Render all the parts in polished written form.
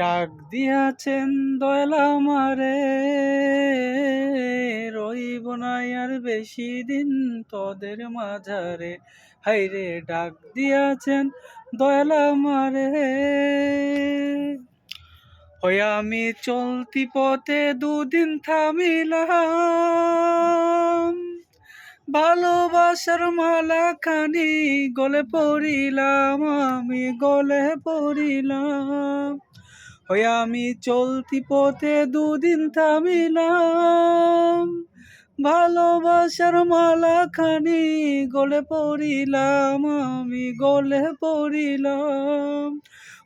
ডাক দিয়াছেন দয়াল আমারে, রইব না আর বেশি দিন তোদের মাঝারে। হায়রে ডাক দিয়াছেন দয়াল আমারে, ওই আমি চলতি পথে দুদিন থামিলাম, ভালোবাসার মালা খানি গলে পড়িলাম, আমি গলে পড়িলাম। ওই আমি চলতি পথে দুদিন থামিলাম, ভালোবাসার মালা খানি গলে পড়িলাম, আমি গলে পড়িলাম।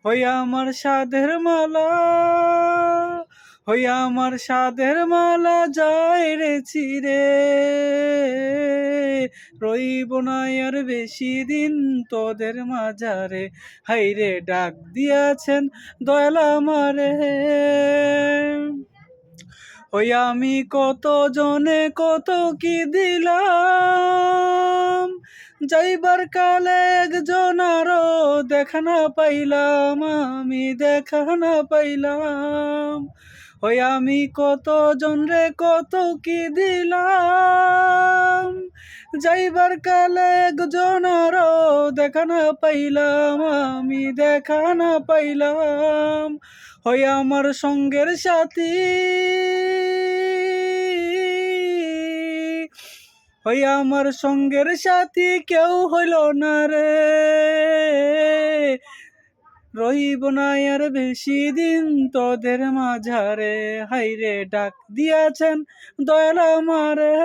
ওই আমার সাধের মালা, ওই আমার সাধের মালা যায় রে চিরে, রইব না আর বেশি দিন তোদের মাঝারে। হাইরে ডাক দিয়াছেন দয়াল আমারে, ওই আমি কত জনে কত কি দিলাম, যাইবার কালে একজন আরো দেখা না পাইলাম, আমি দেখা না পাইলাম। ওই আমি কত জন রে কত কি দিলাম, যাইবার কালে একজন আরো দেখা না পাইলাম, আমি দেখা না পাইলাম। ওই আমার সঙ্গের সাথী, ওই আমার সঙ্গের সাথী কেউ হইল না রে, রইব না আর বেশি দিন তোদের মাঝারে। হাইরে ডাক দিয়াছেন দয়াল আমারে।